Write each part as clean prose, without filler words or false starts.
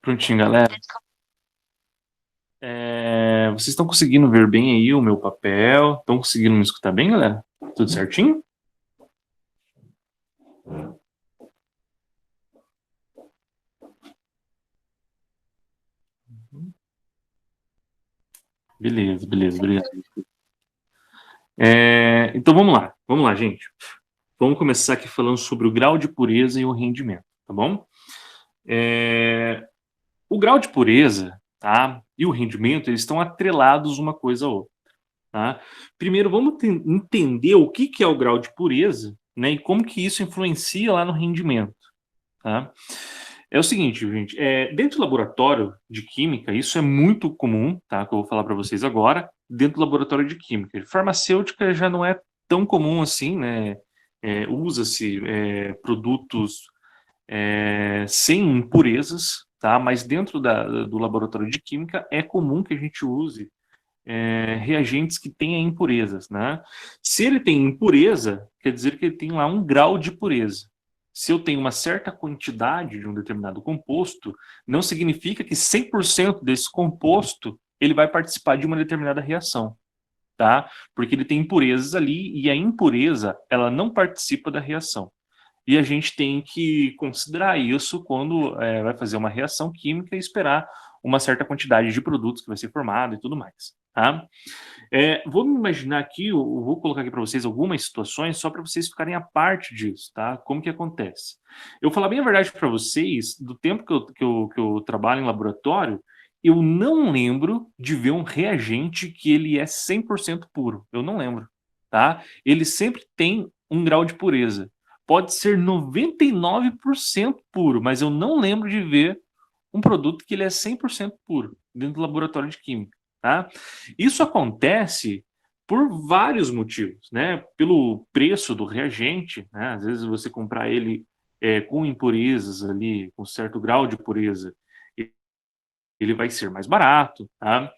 Prontinho, galera. Vocês estão conseguindo ver bem aí o meu papel? Estão conseguindo me escutar bem, galera? Tudo certinho? Beleza, beleza, obrigado. Então vamos lá, gente. Vamos começar aqui falando sobre o grau de pureza e o rendimento, tá bom? O grau de pureza, tá? E o rendimento, eles estão atrelados uma coisa à outra, tá? Primeiro, vamos entender o que é o grau de pureza, né? E como que isso influencia lá no rendimento, tá? É o seguinte, gente, dentro do laboratório de química, isso é muito comum, tá? Que eu vou falar para vocês agora, dentro do laboratório de química. Farmacêutica já não é tão comum assim, né? Usa-se produtos sem impurezas, tá? Mas dentro do laboratório de química é comum que a gente use reagentes que tenham impurezas, né? Se ele tem impureza, quer dizer que ele tem lá um grau de pureza. Se eu tenho uma certa quantidade de um determinado composto, não significa que 100% desse composto ele vai participar de uma determinada reação, tá? Porque ele tem impurezas ali e a impureza, ela não participa da reação. E a gente tem que considerar isso quando vai fazer uma reação química e esperar uma certa quantidade de produtos que vai ser formado e tudo mais, tá? Vamos imaginar aqui, eu vou colocar aqui para vocês algumas situações só para vocês ficarem a parte disso, tá? Como que acontece? Eu vou falar bem a verdade para vocês, do tempo que eu trabalho em laboratório, eu não lembro de ver um reagente que ele é 100% puro. Eu não lembro, tá? Ele sempre tem um grau de pureza. Pode ser 99% puro, mas eu não lembro de ver um produto que ele é 100% puro dentro do laboratório de química, tá? Isso acontece por vários motivos, né? Pelo preço do reagente, né? Às vezes você comprar ele com impurezas ali, com certo grau de pureza, ele vai ser mais barato, tá?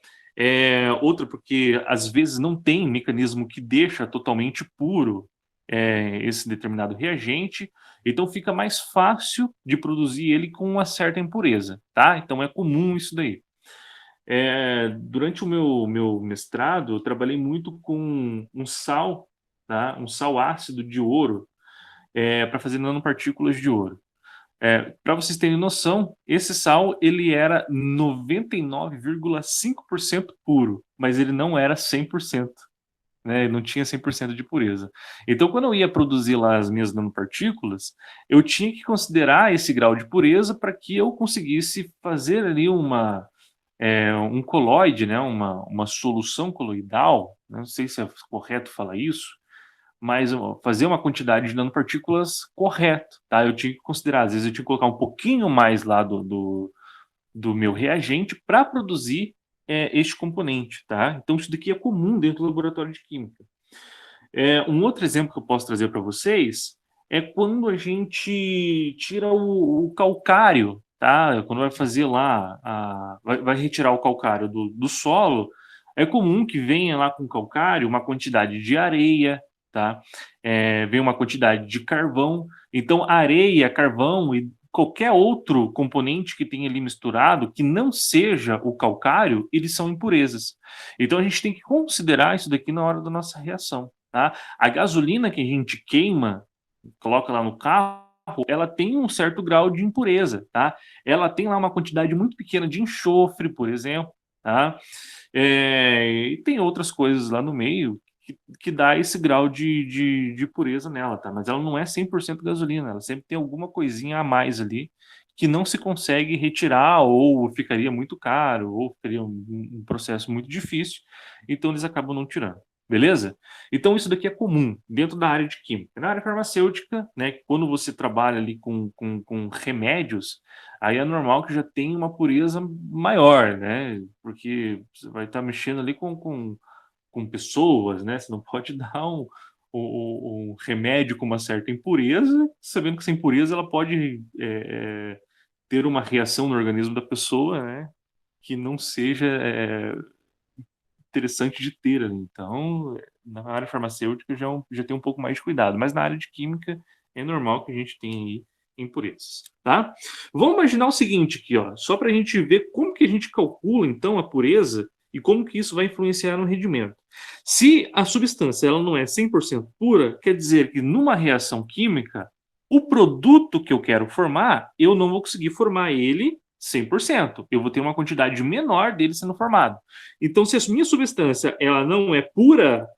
Outra, porque às vezes não tem mecanismo que deixa totalmente puro esse determinado reagente, então fica mais fácil de produzir ele com uma certa impureza, tá? Então é comum isso daí. Durante o meu mestrado, eu trabalhei muito com um sal, tá? Um sal ácido de ouro, para fazer nanopartículas de ouro. Para vocês terem noção, esse sal ele era 99,5% puro, mas ele não era 100%, né? Não tinha 100% de pureza. Então, quando eu ia produzir lá as minhas nanopartículas, eu tinha que considerar esse grau de pureza para que eu conseguisse fazer ali um coloide, né? Uma solução coloidal. Não sei se é correto falar isso, mas fazer uma quantidade de nanopartículas correto, tá? Eu tinha que considerar, às vezes eu tinha que colocar um pouquinho mais lá do meu reagente para produzir este componente, tá? Então isso daqui é comum dentro do laboratório de química. Um outro exemplo que eu posso trazer para vocês é quando a gente tira o calcário, tá? Quando vai fazer lá, vai retirar o calcário do solo, é comum que venha lá com calcário uma quantidade de areia, tá? Vem uma quantidade de carvão. Então, areia, carvão e qualquer outro componente que tenha ali misturado, que não seja o calcário, eles são impurezas. Então, a gente tem que considerar isso daqui na hora da nossa reação. Tá? A gasolina que a gente queima, coloca lá no carro, ela tem um certo grau de impureza, tá? Ela tem lá uma quantidade muito pequena de enxofre, por exemplo, tá? E tem outras coisas lá no meio que dá esse grau de pureza nela, tá? Mas ela não é 100% gasolina, ela sempre tem alguma coisinha a mais ali que não se consegue retirar ou ficaria muito caro ou ficaria um processo muito difícil, então eles acabam não tirando. Beleza? Então isso daqui é comum dentro da área de química. Na área farmacêutica, né, quando você trabalha ali com remédios, aí é normal que já tenha uma pureza maior, né? Porque você vai estar mexendo ali com pessoas, né? Você não pode dar um remédio com uma certa impureza, sabendo que essa impureza ela pode ter uma reação no organismo da pessoa, né? Que não seja interessante de ter ali. Então, na área farmacêutica já tem um pouco mais de cuidado, mas na área de química é normal que a gente tenha aí impurezas, tá? Vamos imaginar o seguinte aqui, ó, só para a gente ver como que a gente calcula, então, a pureza e como que isso vai influenciar no rendimento. Se a substância ela não é 100% pura, quer dizer que numa reação química, o produto que eu quero formar, eu não vou conseguir formar ele 100%. Eu vou ter uma quantidade menor dele sendo formado. Então, se a minha substância ela não é pura,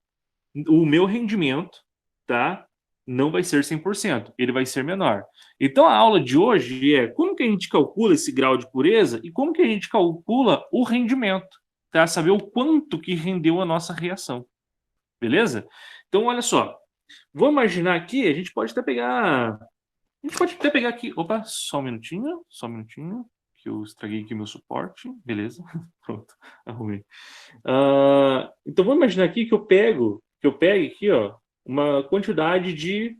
o meu rendimento, tá? Não vai ser 100%, ele vai ser menor. Então a aula de hoje é como que a gente calcula esse grau de pureza e como que a gente calcula o rendimento, tá? Saber o quanto que rendeu a nossa reação, beleza? Então olha só, vou imaginar aqui, a gente pode até pegar aqui, opa, só um minutinho, que eu estraguei aqui meu suporte, beleza? Pronto, arrumei. Então vamos imaginar aqui que eu pegue aqui, ó, uma quantidade de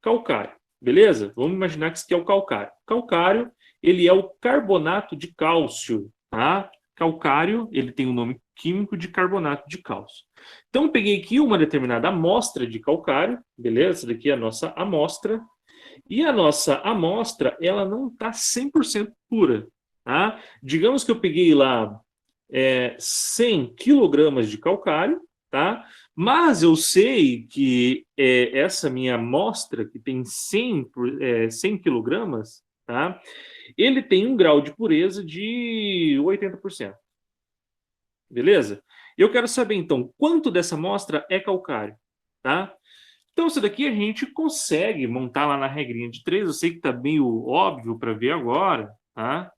calcário, beleza? Vamos imaginar que isso aqui é o calcário. Calcário, ele é o carbonato de cálcio, tá? Calcário, ele tem o nome químico de carbonato de cálcio. Então eu peguei aqui uma determinada amostra de calcário, beleza? Essa daqui é a nossa amostra. E a nossa amostra, ela não está 100% pura, tá? Digamos que eu peguei lá 100 quilogramas de calcário, tá? Mas eu sei que essa minha amostra, que tem 100 quilogramas, tá? Ele tem um grau de pureza de 80%. Beleza? Eu quero saber, então, quanto dessa amostra é calcário, tá? Então, isso daqui a gente consegue montar lá na regrinha de 3. Eu sei que está meio óbvio para ver agora, tá?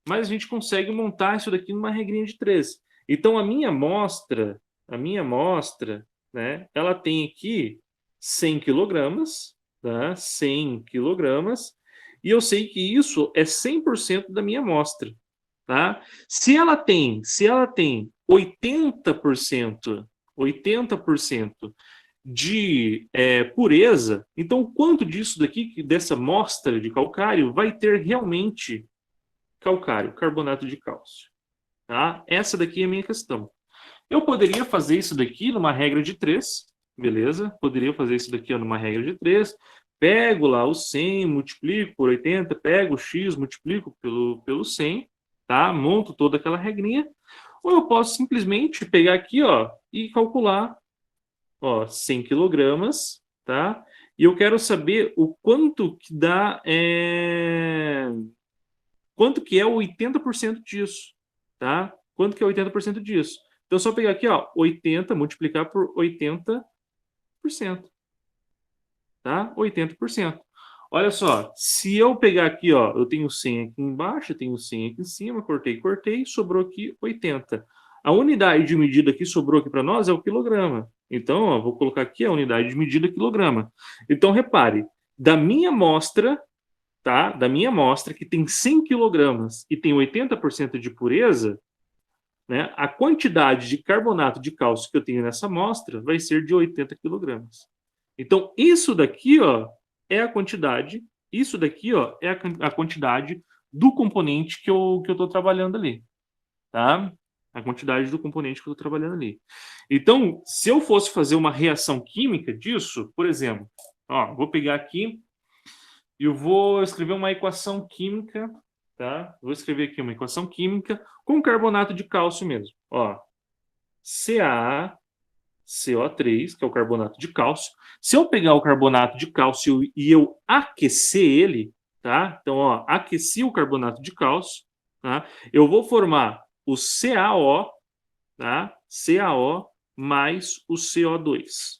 Mas a gente consegue montar isso daqui numa regrinha de 3. Então, a minha amostra, né, ela tem aqui 100 quilogramas, tá? 100 quilogramas, e eu sei que isso é 100% da minha amostra, tá? Se ela tem 80% de pureza, então quanto disso daqui, dessa amostra de calcário, vai ter realmente calcário, carbonato de cálcio? Tá? Essa daqui é a minha questão. Eu poderia fazer isso daqui numa regra de 3, beleza? Poderia fazer isso daqui numa regra de 3. Pego lá o 100, multiplico por 80, pego o x, multiplico pelo 100, tá? Monto toda aquela regrinha. Ou eu posso simplesmente pegar aqui, ó, e calcular, ó, 100 quilogramas, tá? E eu quero saber o quanto que dá, quanto que é o 80% disso, tá? Quanto que é 80% disso? Então, só pegar aqui, ó, 80, multiplicar por 80%, tá? 80%. Olha só, se eu pegar aqui, ó, eu tenho 100 aqui embaixo, eu tenho 100 aqui em cima, cortei, sobrou aqui 80. A unidade de medida que sobrou aqui para nós é o quilograma. Então, ó, vou colocar aqui a unidade de medida quilograma. Então, repare, da minha amostra, tá? Da minha amostra, que tem 100 quilogramas e tem 80% de pureza, né? A quantidade de carbonato de cálcio que eu tenho nessa amostra vai ser de 80 quilogramas. Então, isso daqui, ó, é a quantidade, isso daqui, ó, é a quantidade do componente que eu estou trabalhando ali, tá? A quantidade do componente que eu estou trabalhando ali. Então, se eu fosse fazer uma reação química disso, por exemplo, ó, vou pegar aqui e eu vou escrever uma equação química, tá? Vou escrever aqui uma equação química com carbonato de cálcio mesmo, ó. CaCO3, que é o carbonato de cálcio. Se eu pegar o carbonato de cálcio e eu aquecer ele, tá? Então, ó, aqueci o carbonato de cálcio, tá? Eu vou formar o CaO, tá? CaO mais o CO2,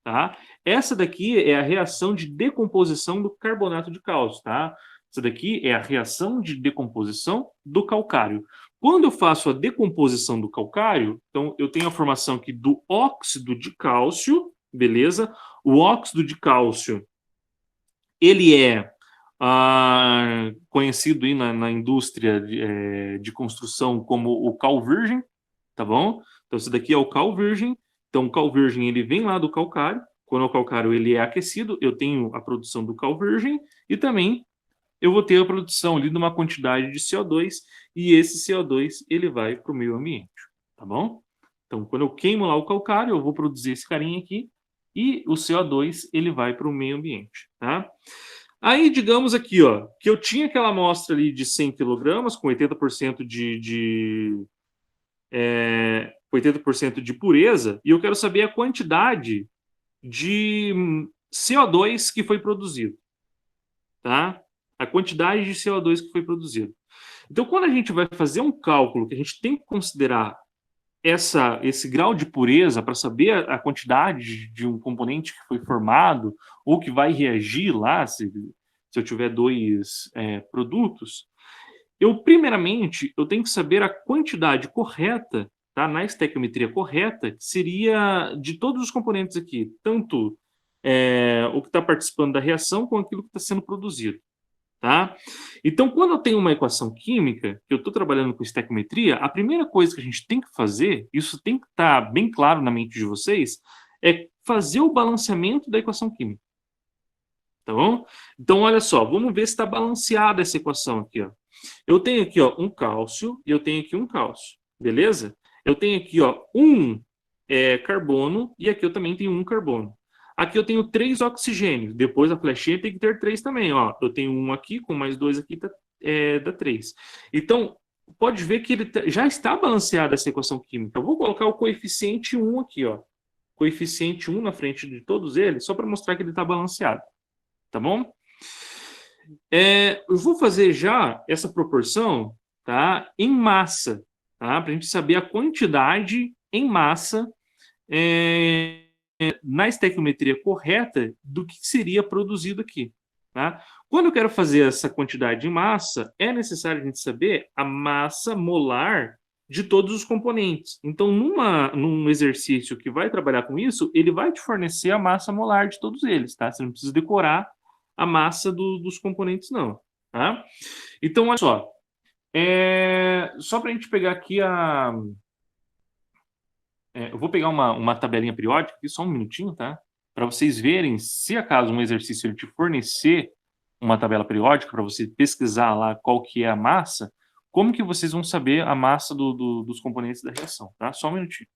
tá? Essa daqui é a reação de decomposição do carbonato de cálcio, tá? Essa daqui é a reação de decomposição do calcário. Quando eu faço a decomposição do calcário, então eu tenho a formação aqui do óxido de cálcio, beleza? O óxido de cálcio, ele é conhecido aí na indústria de construção como o cal virgem, tá bom? Então esse daqui é o cal virgem. Então o cal virgem ele vem lá do calcário. Quando o calcário ele é aquecido, eu tenho a produção do cal virgem e também eu vou ter a produção ali de uma quantidade de CO2 e esse CO2 ele vai para o meio ambiente, tá bom? Então quando eu queimo lá o calcário, eu vou produzir esse carinha aqui e o CO2 ele vai para o meio ambiente, tá? Aí, digamos aqui, ó, que eu tinha aquela amostra ali de 100 quilogramas com 80% 80% de pureza, e eu quero saber a quantidade de CO2 que foi produzido, tá? A quantidade de CO2 que foi produzido. Então, quando a gente vai fazer um cálculo que a gente tem que considerar esse grau de pureza para saber a quantidade de um componente que foi formado ou que vai reagir lá, se eu tiver dois produtos, primeiramente, eu tenho que saber a quantidade correta, tá? Na estequiometria correta, que seria de todos os componentes aqui, tanto o que está participando da reação com aquilo que está sendo produzido. Tá? Então, quando eu tenho uma equação química, que eu estou trabalhando com estequiometria, a primeira coisa que a gente tem que fazer, isso tem que estar bem claro na mente de vocês, é fazer o balanceamento da equação química. Tá bom? Então, olha só, vamos ver se está balanceada essa equação aqui. Ó. Eu tenho aqui ó, um cálcio e eu tenho aqui um cálcio, beleza? Eu tenho aqui ó, um carbono e aqui eu também tenho um carbono. Aqui eu tenho 3 oxigênios, depois a flechinha tem que ter 3 também. Ó. Eu tenho um aqui com mais 2 aqui, dá 3. Então, pode ver que ele já está balanceada essa equação química. Eu vou colocar o coeficiente 1 aqui, ó. Coeficiente 1 na frente de todos eles, só para mostrar que ele está balanceado. Tá bom? Eu vou fazer já essa proporção, tá, em massa, tá, para a gente saber a quantidade em massa na estequiometria correta do que seria produzido aqui. Tá? Quando eu quero fazer essa quantidade em massa, é necessário a gente saber a massa molar de todos os componentes. Então, num exercício que vai trabalhar com isso, ele vai te fornecer a massa molar de todos eles. Tá? Você não precisa decorar a massa dos componentes, não. Tá? Então, olha só. Só para a gente pegar aqui eu vou pegar uma tabelinha periódica aqui, só um minutinho, tá? Para vocês verem, se acaso um exercício ele te fornecer uma tabela periódica para você pesquisar lá qual que é a massa, como que vocês vão saber a massa dos componentes da reação, tá? Só um minutinho.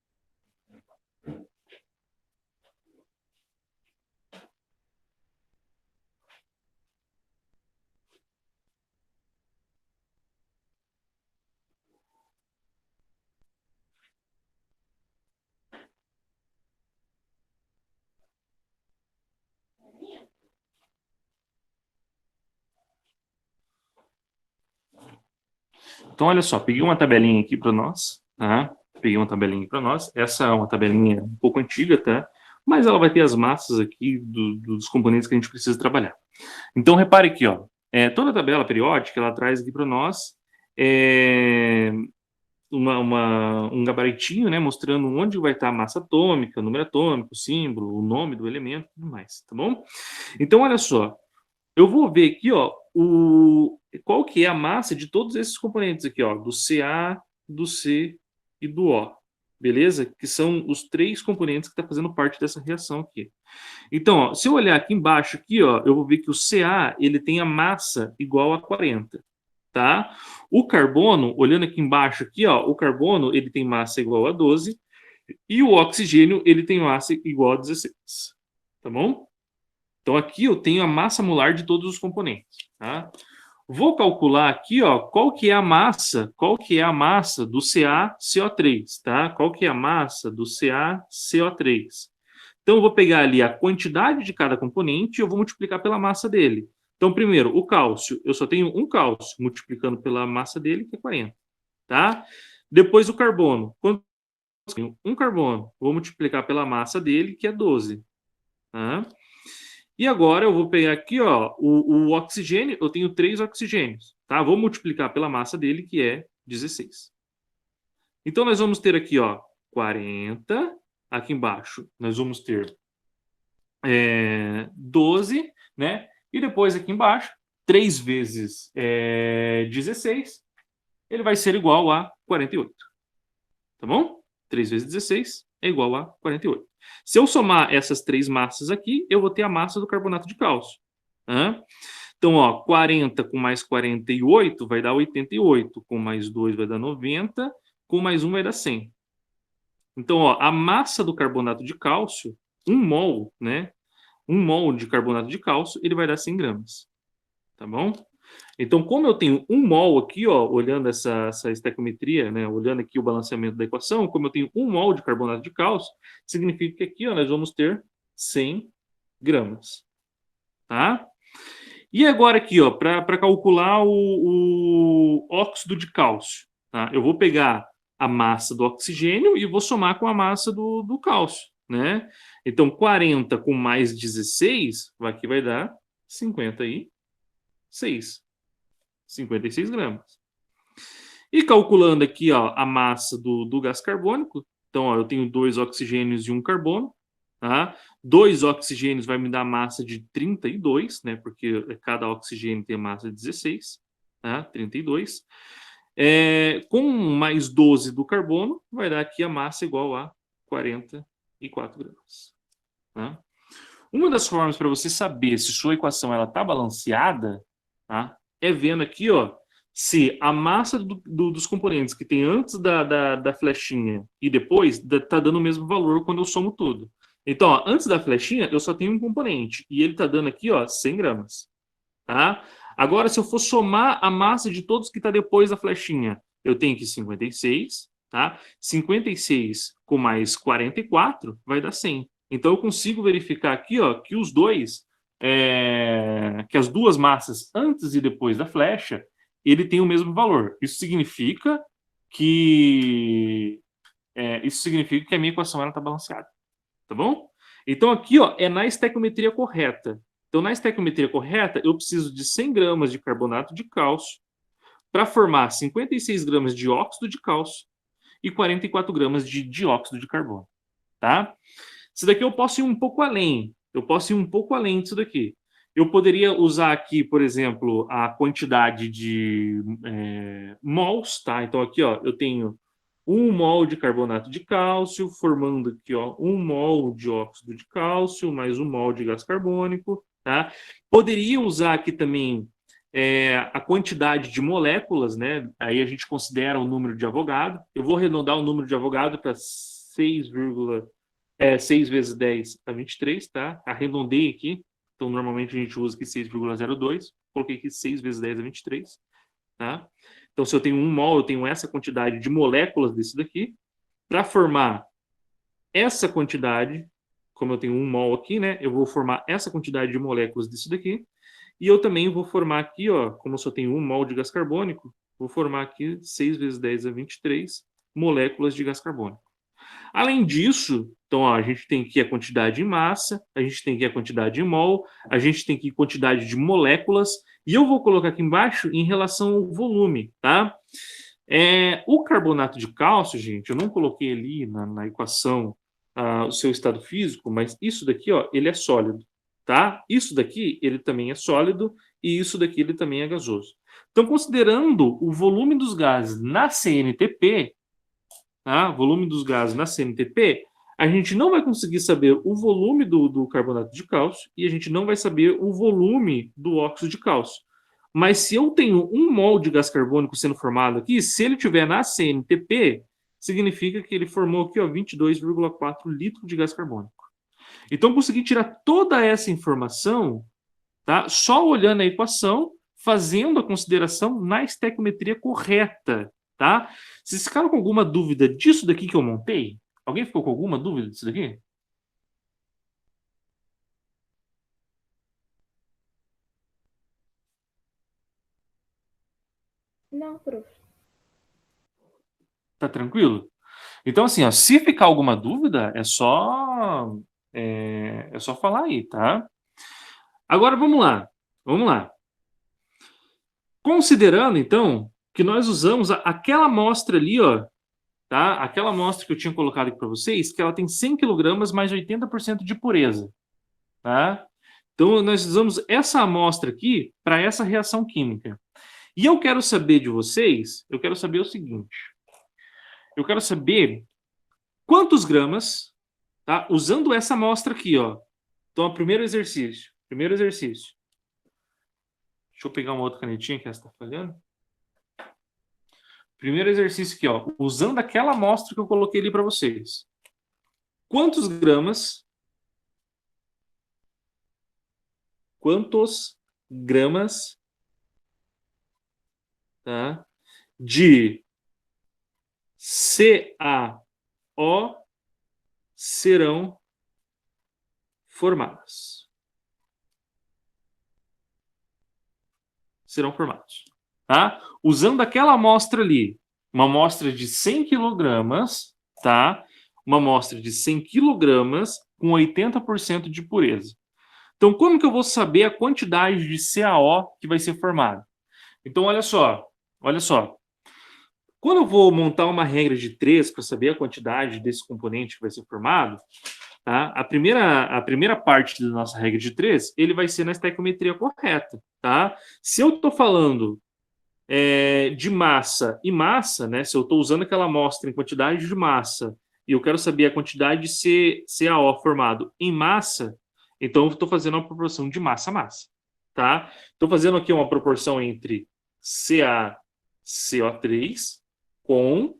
Então, olha só, peguei uma tabelinha aqui para nós, tá? Peguei uma tabelinha para nós. Essa é uma tabelinha um pouco antiga, tá? Mas ela vai ter as massas aqui dos componentes que a gente precisa trabalhar. Então, repare aqui, ó. Toda a tabela periódica, ela traz aqui para nós um gabaritinho, né? Mostrando onde vai estar a massa atômica, o número atômico, o símbolo, o nome do elemento e tudo mais, tá bom? Então, olha só. Eu vou ver aqui, ó, qual que é a massa de todos esses componentes aqui, ó, do Ca, do C e do O, beleza? Que são os 3 componentes que estão fazendo parte dessa reação aqui. Então, ó, se eu olhar aqui embaixo, aqui, ó, eu vou ver que o Ca ele tem a massa igual a 40, tá? O carbono, olhando aqui embaixo, aqui, ó, o carbono ele tem massa igual a 12 e o oxigênio ele tem massa igual a 16, tá bom? Então, aqui eu tenho a massa molar de todos os componentes. Tá? Vou calcular aqui, ó, qual que é a massa do CaCO3, tá? Qual que é a massa do CaCO3? Então, eu vou pegar ali a quantidade de cada componente e eu vou multiplicar pela massa dele. Então, primeiro, o cálcio, eu só tenho um cálcio, multiplicando pela massa dele, que é 40. Tá? Depois, o carbono. Quando eu tenho um carbono, vou multiplicar pela massa dele, que é 12. Tá? E agora eu vou pegar aqui, ó, o oxigênio, eu tenho 3 oxigênios, tá? Vou multiplicar pela massa dele, que é 16. Então, nós vamos ter aqui, ó, 40. Aqui embaixo, nós vamos ter 12, né? E depois aqui embaixo, 3 vezes 16, ele vai ser igual a 48. Tá bom? 3 vezes 16 é igual a 48. Se eu somar essas 3 massas aqui, eu vou ter a massa do carbonato de cálcio. Tá? Então, ó, 40 com mais 48 vai dar 88, com mais 2 vai dar 90, com mais 1 vai dar 100. Então, ó, a massa do carbonato de cálcio, 1 mol, né? 1 mol de carbonato de cálcio, ele vai dar 100 gramas. tá bom? Então, como eu tenho 1 mol aqui, ó, olhando essa estequiometria, né, olhando aqui o balanceamento da equação, como eu tenho 1 mol de carbonato de cálcio, significa que aqui, ó, nós vamos ter 100 gramas, tá? E agora aqui, ó, para calcular o óxido de cálcio, tá? Eu vou pegar a massa do oxigênio e vou somar com a massa do cálcio, né? Então, 40 com mais 16, aqui vai dar 56. 56 gramas. E calculando aqui, ó, a massa do gás carbônico, então, ó, eu tenho 2 oxigênios e 1 carbono, tá? 2 oxigênios vai me dar massa de 32, né? Porque cada oxigênio tem massa de 16, tá? 32. Com mais 12 do carbono, vai dar aqui a massa igual a 44 gramas, tá? Uma das formas para você saber se sua equação está balanceada, tá, é vendo aqui, ó, se a massa dos componentes que tem antes da flechinha e depois está dando o mesmo valor quando eu somo tudo. Então, ó, antes da flechinha, eu só tenho um componente e ele está dando aqui, ó, 100 gramas. Tá? Agora, se eu for somar a massa de todos que está depois da flechinha, eu tenho que 56, tá? 56 com mais 44 vai dar 100. Então, eu consigo verificar aqui, ó, que os dois, que as duas massas antes e depois da flecha, ele tem o mesmo valor. Isso significa que a minha equação está balanceada, tá bom? Então, aqui, ó, é na estequiometria correta. Então, na estequiometria correta, eu preciso de 100 gramas de carbonato de cálcio para formar 56 gramas de óxido de cálcio e 44 gramas de dióxido de carbono, tá? Isso daqui eu posso ir um pouco além. Eu posso ir um pouco além disso daqui. Eu poderia usar aqui, por exemplo, a quantidade de mols, tá? Então, aqui, ó, eu tenho 1 mol de carbonato de cálcio, formando aqui, ó, 1 mol de óxido de cálcio, mais 1 mol de gás carbônico, tá? Poderia usar aqui também a quantidade de moléculas, né? Aí a gente considera o número de Avogadro. Eu vou arredondar o número de Avogadro para 6 vezes 10 a 23, tá? Arredondei aqui. Então, normalmente a gente usa aqui 6,02. Coloquei aqui 6 vezes 10 a 23, tá? Então, se eu tenho 1 mol, eu tenho essa quantidade de moléculas desse daqui. Para formar essa quantidade, como eu tenho 1 mol aqui, né? Eu vou formar essa quantidade de moléculas desse daqui. E eu também vou formar aqui, ó, como eu só tenho 1 mol de gás carbônico, vou formar aqui 6 vezes 10 a 23 moléculas de gás carbônico. Além disso, então, ó, a gente tem aqui a quantidade em massa, a gente tem aqui a quantidade em mol, a gente tem aqui a quantidade de moléculas, e eu vou colocar aqui embaixo em relação ao volume, tá? O carbonato de cálcio, gente, eu não coloquei ali na equação o seu estado físico, mas isso daqui, ó, ele é sólido, tá? Isso daqui, ele também é sólido, e isso daqui, ele também é gasoso. Então, considerando o volume dos gases na CNTP, tá? Volume dos gases na CNTP, a gente não vai conseguir saber o volume do carbonato de cálcio e a gente não vai saber o volume do óxido de cálcio. Mas se eu tenho 1 mol de gás carbônico sendo formado aqui, se ele estiver na CNTP, significa que ele formou aqui 22,4 litros de gás carbônico. Então, eu consegui tirar toda essa informação, tá? Só olhando a equação, fazendo a consideração na estequiometria correta, tá? Vocês ficaram com alguma dúvida disso daqui que eu montei? Alguém ficou com alguma dúvida disso daqui? Não, prof. Tá tranquilo? Então, assim, ó, se ficar alguma dúvida, é só falar aí, tá? Agora, vamos lá. Vamos lá. Considerando, então, que nós usamos aquela amostra ali, ó, tá? Aquela amostra que eu tinha colocado aqui para vocês, que ela tem 100 quilogramas mais 80% de pureza, tá? Então, nós usamos essa amostra aqui para essa reação química. E eu quero saber de vocês, eu quero saber o seguinte, eu quero saber quantos gramas, tá? Usando essa amostra aqui, ó. Então, primeiro exercício. Primeiro exercício. Deixa eu pegar uma outra canetinha que essa está falhando. Primeiro exercício aqui, ó. Usando aquela amostra que eu coloquei ali para vocês. Quantos gramas tá, de CaO serão formadas. Serão formados. Tá? Usando aquela amostra ali, uma amostra de 100 quilogramas, tá? Uma amostra de 100 quilogramas com 80% de pureza. Então, como que eu vou saber a quantidade de CaO que vai ser formada? Então, olha só. Quando eu vou montar uma regra de 3 para saber a quantidade desse componente que vai ser formado, tá? A primeira parte da nossa regra de 3, ele vai ser na estequiometria correta. Tá? Se eu estou falando de massa e massa, né? Se eu estou usando aquela amostra em quantidade de massa e eu quero saber a quantidade de CaO formado em massa, então eu estou fazendo uma proporção de massa a massa. Tá? Estou fazendo aqui uma proporção entre CaCO3 com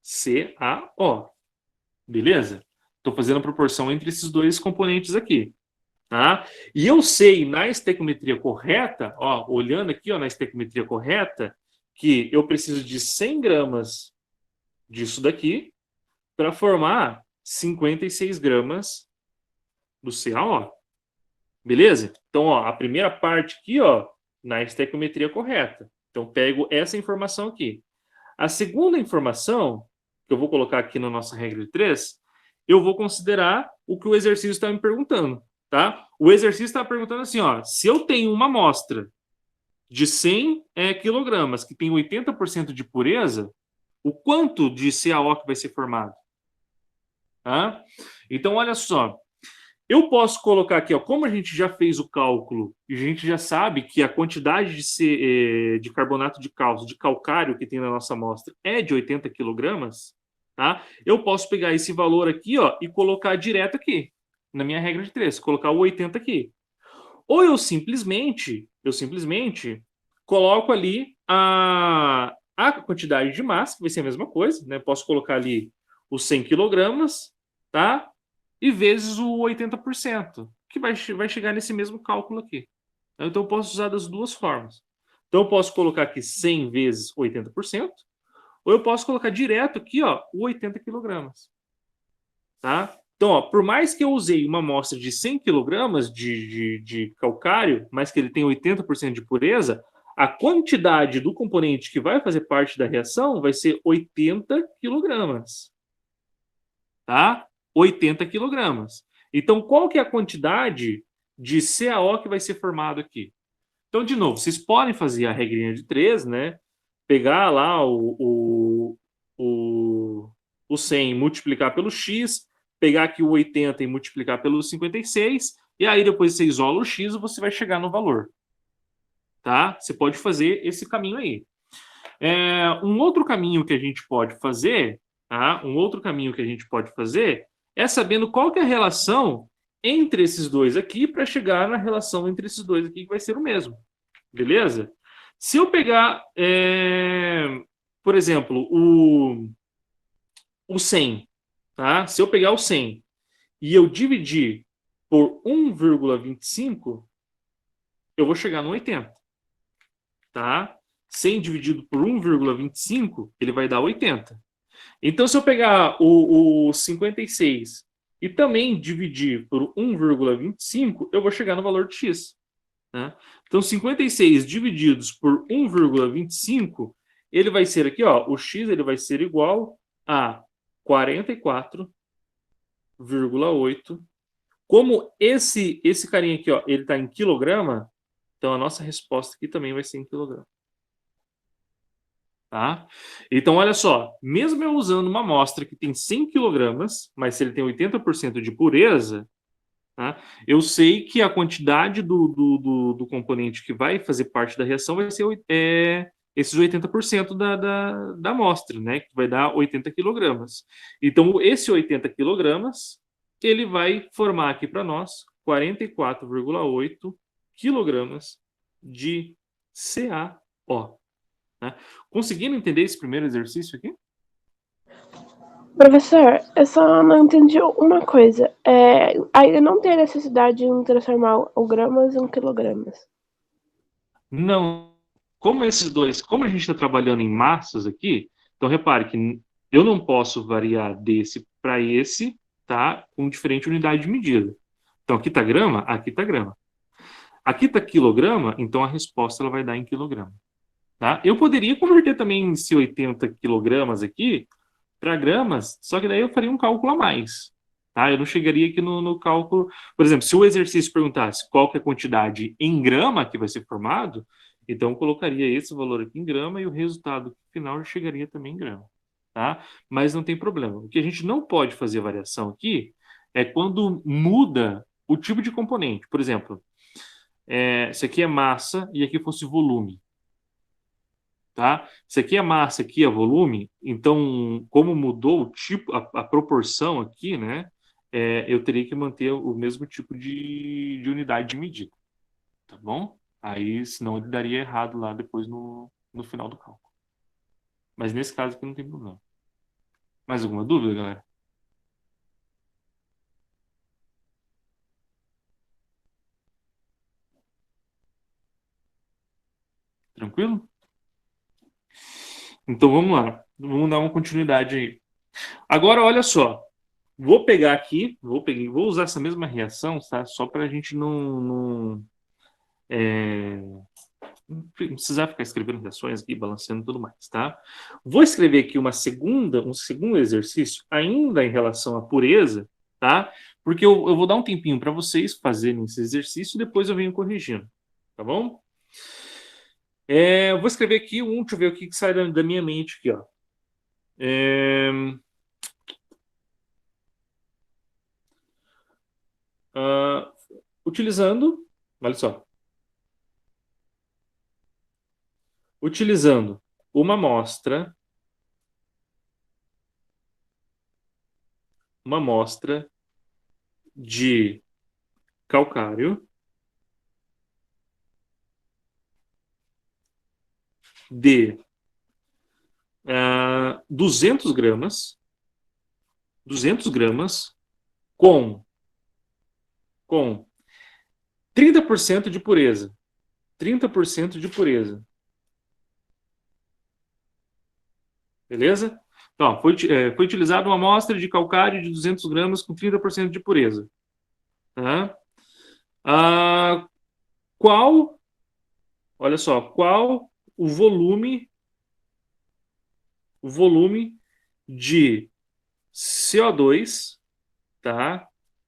CaO. Beleza? Estou fazendo a proporção entre esses dois componentes aqui. Tá? E eu sei na estequiometria correta, ó, olhando aqui ó, na estequiometria correta, que eu preciso de 100 gramas disso daqui para formar 56 gramas do CaO. Beleza? Então, ó, a primeira parte aqui, ó, na estequiometria correta. Então, pego essa informação aqui. A segunda informação, que eu vou colocar aqui na nossa regra de 3, eu vou considerar o que o exercício está me perguntando. Tá? O exercício está perguntando assim, ó, se eu tenho uma amostra de 100 quilogramas que tem 80% de pureza, o quanto de CaO que vai ser formado? Tá? Então, olha só, eu posso colocar aqui, ó, como a gente já fez o cálculo e a gente já sabe que a quantidade de carbonato de cálcio, de calcário que tem na nossa amostra é de 80 quilogramas, tá? Eu posso pegar esse valor aqui ó, e colocar direto aqui, na minha regra de 3, colocar o 80 aqui. Ou eu simplesmente coloco ali a quantidade de massa, que vai ser a mesma coisa, né? Posso colocar ali os 100 quilogramas, tá? E vezes o 80%, que vai chegar nesse mesmo cálculo aqui. Então, eu posso usar das duas formas. Então, eu posso colocar aqui 100 vezes 80%, ou eu posso colocar direto aqui, ó, o 80 quilogramas. Tá? Então, ó, por mais que eu usei uma amostra de 100 quilogramas de calcário, mas que ele tem 80% de pureza, a quantidade do componente que vai fazer parte da reação vai ser 80 quilogramas. Tá? 80 quilogramas. Então, qual que é a quantidade de CaO que vai ser formado aqui? Então, de novo, vocês podem fazer a regrinha de 3, né? Pegar lá o 100 e multiplicar pelo x, pegar aqui o 80 e multiplicar pelo 56, e aí depois você isola o x e você vai chegar no valor. Tá? Você pode fazer esse caminho aí. Um outro caminho que a gente pode fazer, tá? É sabendo qual que é a relação entre esses dois aqui para chegar na relação entre esses dois aqui que vai ser o mesmo. Beleza? Se eu pegar, por exemplo, o 100, tá? Se eu pegar o 100 e eu dividir por 1,25, eu vou chegar no 80. Tá? 100 dividido por 1,25, ele vai dar 80. Então, se eu pegar o 56 e também dividir por 1,25, eu vou chegar no valor de x. Né? Então, 56 divididos por 1,25, ele vai ser aqui, ó, o x ele vai ser igual a 44,8. Como esse carinha aqui, ó, ele está em quilograma, então a nossa resposta aqui também vai ser em quilograma. Tá? Então, olha só, mesmo eu usando uma amostra que tem 100 quilogramas, mas se ele tem 80% de pureza, tá? Eu sei que a quantidade do componente que vai fazer parte da reação vai ser esses 80% da amostra, né? Que vai dar 80 quilogramas. Então, esse 80 quilogramas, ele vai formar aqui para nós 44,8 quilogramas de CaO. Né? Conseguindo entender esse primeiro exercício aqui? Professor, eu só não entendi uma coisa. Aí não tem necessidade de transformar o gramas em quilogramas. Não. como esses dois, como a gente está trabalhando em massas aqui, então repare que eu não posso variar desse para esse, tá? Com diferente unidade de medida. Então aqui está grama, aqui está grama. Aqui está quilograma, então a resposta ela vai dar em quilograma. Tá? Eu poderia converter também esse 80 quilogramas aqui para gramas, só que daí eu faria um cálculo a mais. Tá? Eu não chegaria aqui no cálculo. Por exemplo, se o exercício perguntasse qual que é a quantidade em grama que vai ser formado, então eu colocaria esse valor aqui em grama e o resultado final chegaria também em grama. Tá? Mas não tem problema. O que a gente não pode fazer variação aqui é quando muda o tipo de componente. Por exemplo, isso aqui é massa e aqui fosse volume. Tá? Isso aqui é massa, aqui é volume, então, como mudou o tipo, a proporção aqui, né? Eu teria que manter o mesmo tipo de unidade de medida, tá bom? Aí, senão ele daria errado lá depois no final do cálculo. Mas nesse caso aqui não tem problema. Mais alguma dúvida, galera? Tranquilo? Então vamos lá. Vamos dar uma continuidade aí. Agora, olha só. Vou pegar aqui, vou usar essa mesma reação, tá? Só para a gente é, não precisar ficar escrevendo reações aqui, balanceando e tudo mais, tá? Vou escrever aqui um segundo exercício, ainda em relação à pureza, tá? Porque eu vou dar um tempinho para vocês fazerem esse exercício e depois eu venho corrigindo, tá bom? Eu vou escrever aqui deixa eu ver o que sai da minha mente aqui, ó. É, ah, utilizando, olha só, utilizando uma amostra de calcário de 200 gramas, 200 gramas com, com 30% de pureza. 30% de pureza. Beleza? Então, foi utilizada uma amostra de calcário de 200 gramas com 30% de pureza. Tá? Ah, qual, olha só, qual o volume de CO2, tá?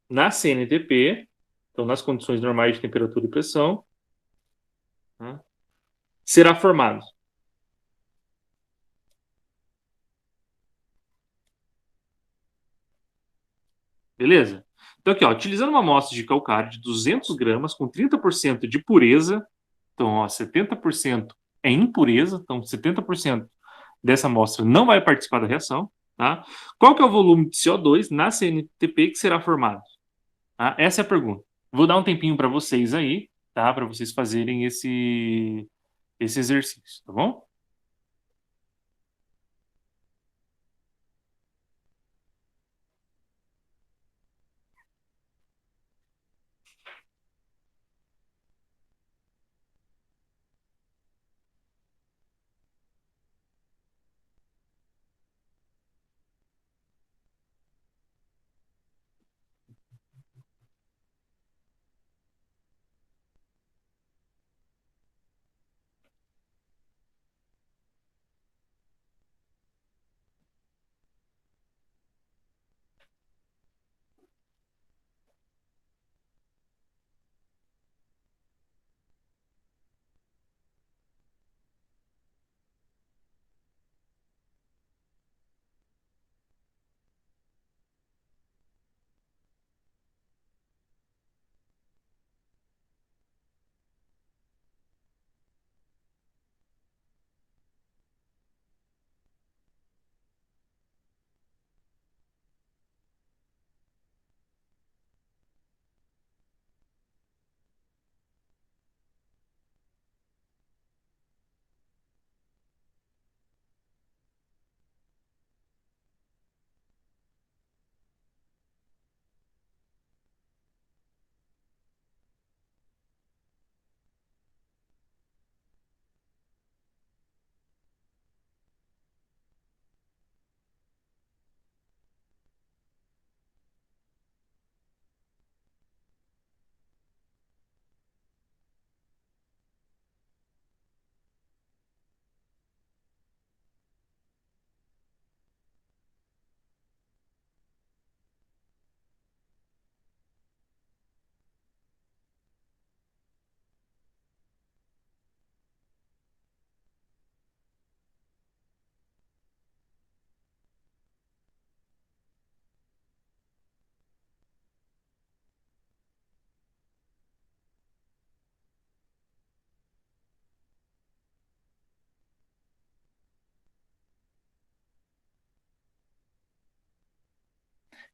Na CNTP, então nas condições normais de temperatura e pressão, tá? Será formado. Beleza? Então, aqui, ó, utilizando uma amostra de calcário de 200 gramas com 30% de pureza, então, ó, 70% é impureza, então 70% dessa amostra não vai participar da reação, tá? Qual que é o volume de CO2 na CNTP que será formado? Tá? Essa é a pergunta. Vou dar um tempinho para vocês aí, tá? Para vocês fazerem esse exercício, tá bom?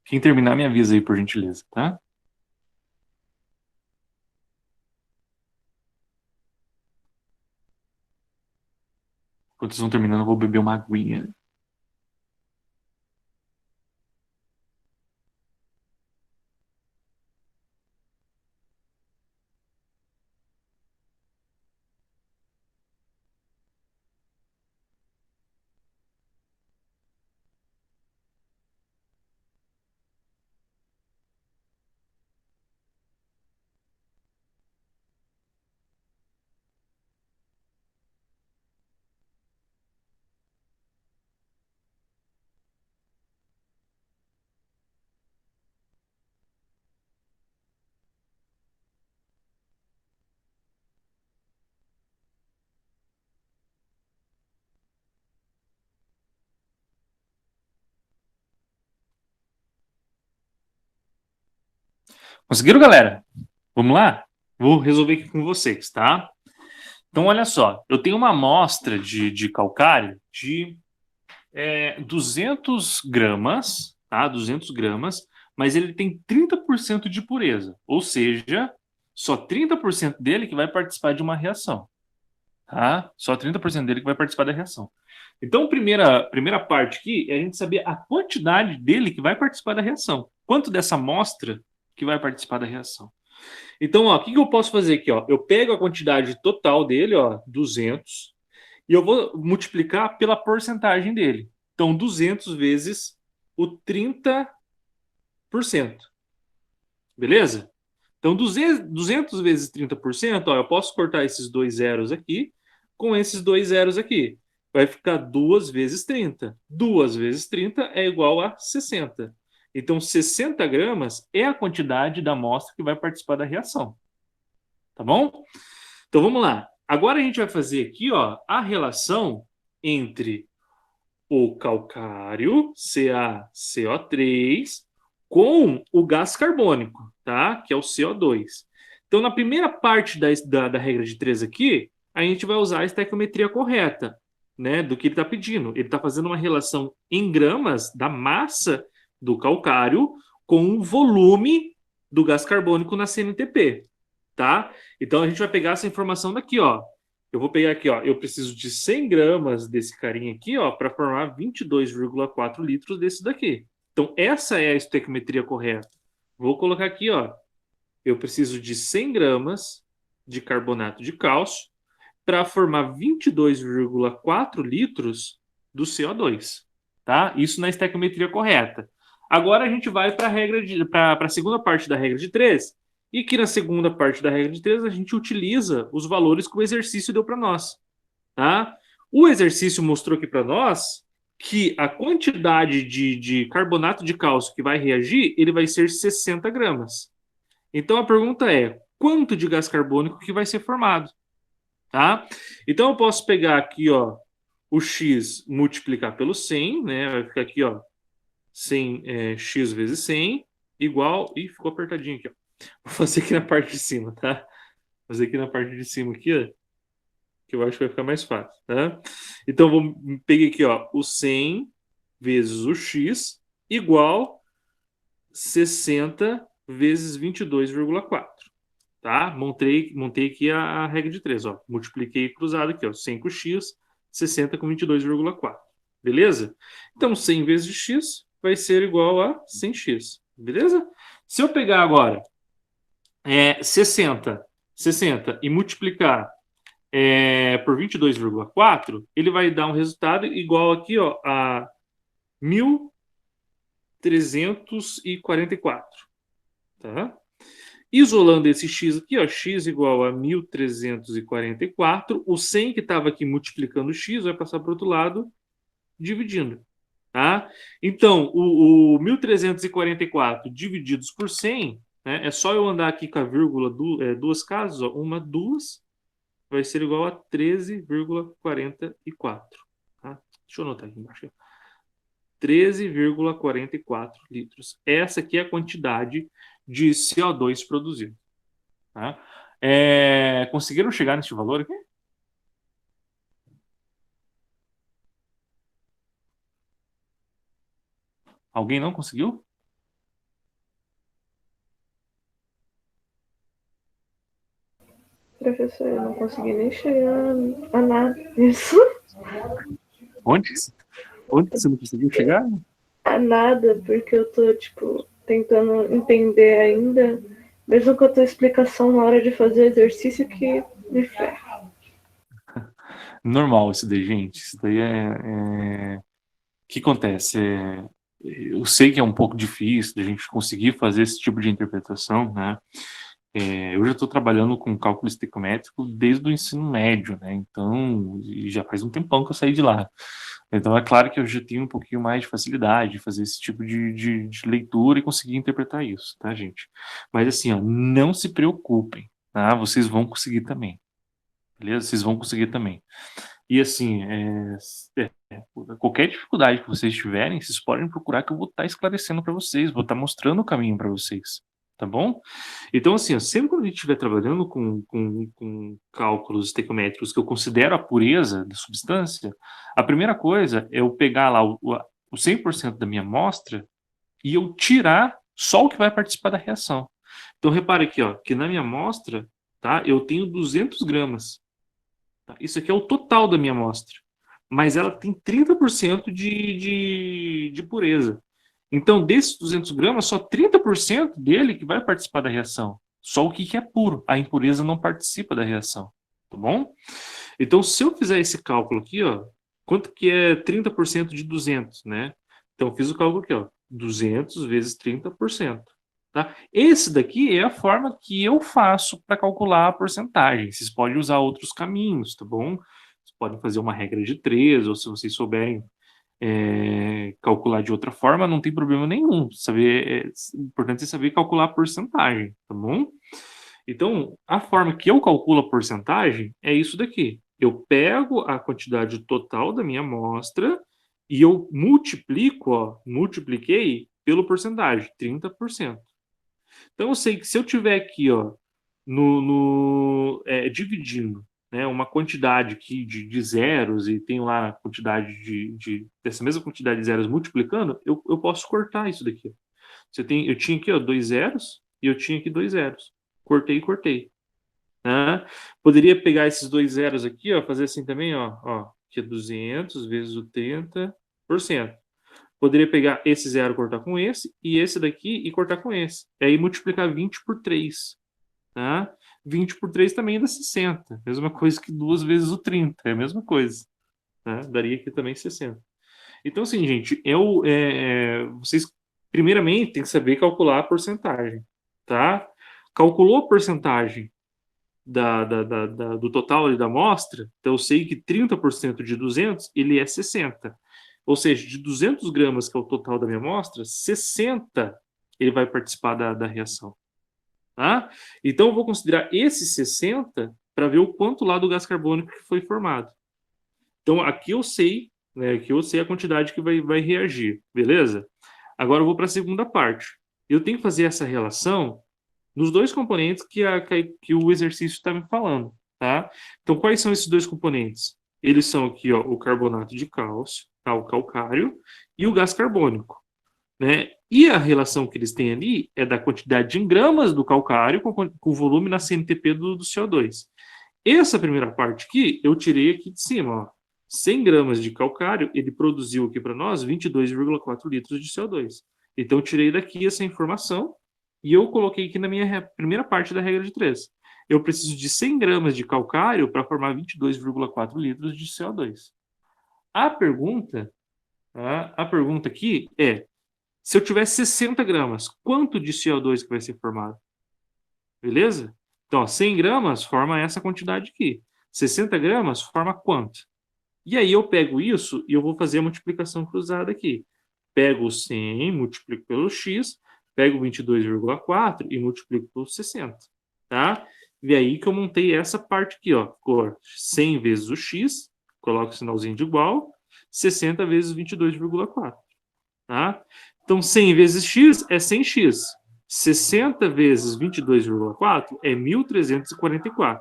Quem terminar, me avisa aí, por gentileza, tá? Enquanto vocês vão terminando, eu vou beber uma aguinha. Conseguiram, galera? Vamos lá? Vou resolver aqui com vocês, tá? Então, olha só. Eu tenho uma amostra de calcário de 200 gramas, tá? 200 gramas, mas ele tem 30% de pureza. Ou seja, só 30% dele que vai participar de uma reação, tá? Só 30% dele que vai participar da reação. Então, primeira parte aqui é a gente saber a quantidade dele que vai participar da reação. Quanto dessa amostra que vai participar da reação. Então, ó, o que eu posso fazer aqui? Ó? Eu pego a quantidade total dele, ó, 200, e eu vou multiplicar pela porcentagem dele. Então, 200 vezes o 30%. Beleza? Então, 200 vezes 30%, ó, eu posso cortar esses dois zeros aqui com esses dois zeros aqui. Vai ficar 2 vezes 30. 2 vezes 30 é igual a 60. Então, 60 gramas é a quantidade da amostra que vai participar da reação. Tá bom? Então, vamos lá. Agora a gente vai fazer aqui, ó, a relação entre o calcário, CaCO3, com o gás carbônico, tá? Que é o CO2. Então, na primeira parte da regra de 3 aqui, a gente vai usar a estequiometria correta, né? Do que ele está pedindo. Ele está fazendo uma relação em gramas da massa do calcário com o volume do gás carbônico na CNTP, tá? Então, a gente vai pegar essa informação daqui, ó. Eu vou pegar aqui, ó. Eu preciso de 100 gramas desse carinha aqui, ó, para formar 22,4 litros desse daqui. Então, essa é a estequiometria correta. Vou colocar aqui, ó. Eu preciso de 100 gramas de carbonato de cálcio para formar 22,4 litros do CO2, tá? Isso na estequiometria correta. Agora a gente vai para a segunda parte da regra de 3. E aqui na segunda parte da regra de 3 a gente utiliza os valores que o exercício deu para nós, tá? O exercício mostrou aqui para nós que a quantidade de carbonato de cálcio que vai reagir, ele vai ser 60 gramas. Então a pergunta é, quanto de gás carbônico que vai ser formado? Tá? Então eu posso pegar aqui, ó, o x multiplicar pelo 100, né? Vai ficar aqui, ó, 100 x vezes 100 igual, e ficou apertadinho aqui, ó. Vou fazer aqui na parte de cima, tá? Vou fazer aqui na parte de cima aqui, ó, que eu acho que vai ficar mais fácil, tá? Então vou peguei aqui, ó, o 100 vezes o x igual 60 vezes 22,4. Tá? Montei aqui a regra de 3, ó. Multipliquei cruzado aqui, ó. 100 com x, 60 com 22,4. Beleza? Então, 100 vezes x vai ser igual a 100x. Beleza? Se eu pegar agora 60 e multiplicar por 22,4, ele vai dar um resultado igual aqui, ó, a 1.344. Tá? Isolando esse x aqui, ó, x igual a 1.344, o 100 que estava aqui multiplicando o x vai passar para o outro lado, dividindo. Tá? Então, o 1.344 divididos por 100, né, é só eu andar aqui com a vírgula duas casas, ó, uma, duas, vai ser igual a 13,44. Tá? Deixa eu anotar aqui embaixo. 13,44 litros. Essa aqui é a quantidade de CO2 produzido. Tá? Conseguiram chegar neste valor aqui? Alguém não conseguiu? Professor, eu não consegui nem chegar a nada disso. Onde? Onde você não conseguiu chegar? A nada, porque eu tô, tipo, tentando entender ainda, mesmo com a tua explicação na hora de fazer exercício que me ferra. Normal isso daí, gente. Isso daí O que acontece? Eu sei que é um pouco difícil da gente conseguir fazer esse tipo de interpretação, né? Eu já estou trabalhando com cálculo estequiométrico desde o ensino médio, né? Então, e já faz um tempão que eu saí de lá. Então, é claro que eu já tenho um pouquinho mais de facilidade de fazer esse tipo de leitura e conseguir interpretar isso, tá, gente? Mas assim, ó, não se preocupem, tá? Vocês vão conseguir também, beleza? Vocês vão conseguir também. E assim, qualquer dificuldade que vocês tiverem, vocês podem procurar que eu vou estar esclarecendo para vocês, vou estar mostrando o caminho para vocês, tá bom? Então, assim, ó, sempre quando a gente estiver trabalhando com cálculos estequiométricos que eu considero a pureza da substância, a primeira coisa é eu pegar lá o 100% da minha amostra e eu tirar só o que vai participar da reação. Então, repare aqui, ó, que na minha amostra, tá, eu tenho 200 gramas. Tá? Isso aqui é o total da minha amostra. Mas ela tem 30% de pureza. Então, desses 200 gramas, só 30% dele que vai participar da reação. Só o que é puro. A impureza não participa da reação. Tá bom? Então, se eu fizer esse cálculo aqui, ó, quanto que é 30% de 200, né? Então, eu fiz o cálculo aqui, ó, 200 vezes 30%. Tá? Esse daqui é a forma que eu faço para calcular a porcentagem. Vocês podem usar outros caminhos, tá bom? Vocês podem fazer uma regra de 3, ou se vocês souberem calcular de outra forma, não tem problema nenhum. O importante é saber calcular a porcentagem, tá bom? Então, a forma que eu calculo a porcentagem é isso daqui. Eu pego a quantidade total da minha amostra e eu multiplico, ó, multipliquei pelo porcentagem, 30%. Então, eu sei que se eu tiver aqui, ó, dividindo, né, uma quantidade aqui de zeros e tem lá a quantidade dessa mesma quantidade de zeros multiplicando, eu posso cortar isso daqui. Eu tinha aqui, ó, 2 zeros e eu tinha aqui 2 zeros. Cortei e cortei. Né? Poderia pegar esses 2 zeros aqui, ó, fazer assim também, ó, que é 200 vezes o 30%. Poderia pegar esse zero, cortar com esse, e esse daqui e cortar com esse. E aí multiplicar 20 por 3. Tá? 20 por 3 também dá 60. Mesma coisa que 2 vezes o 30. É a mesma coisa. Tá? Daria aqui também 60. Então, assim, gente, vocês primeiramente têm que saber calcular a porcentagem. Tá? Calculou a porcentagem do total ali da amostra, então eu sei que 30% de 200, ele é 60. Ou seja, de 200 gramas, que é o total da minha amostra, 60 ele vai participar da reação. Tá? Então eu vou considerar esses 60 para ver o quanto lá do gás carbônico que foi formado. Então aqui eu sei, né, aqui eu sei a quantidade que vai reagir, beleza? Agora eu vou para a segunda parte. Eu tenho que fazer essa relação nos dois componentes que o exercício está me falando, tá? Então, quais são esses dois componentes? Eles são aqui, ó, o carbonato de cálcio, tá? O calcário, e o gás carbônico, né? E a relação que eles têm ali é da quantidade em gramas do calcário com o volume na CNTP do CO2. Essa primeira parte aqui, eu tirei aqui de cima, ó. 100 gramas de calcário, ele produziu aqui para nós 22,4 litros de CO2. Então, eu tirei daqui essa informação e eu coloquei aqui na minha primeira parte da regra de 3. Eu preciso de 100 gramas de calcário para formar 22,4 litros de CO2. A pergunta, a pergunta aqui é, se eu tiver 60 gramas, quanto de CO2 que vai ser formado? Beleza? Então, ó, 100 gramas forma essa quantidade aqui. 60 gramas forma quanto? E aí eu pego isso e eu vou fazer a multiplicação cruzada aqui. Pego o 100, multiplico pelo x, pego 22,4 e multiplico pelo 60. Tá? E aí que eu montei essa parte aqui, ó. Ficou 100 vezes o x, coloco o sinalzinho de igual, 60 vezes 22,4. Tá? Então, 100 vezes x é 100x. 60 vezes 22,4 é 1.344.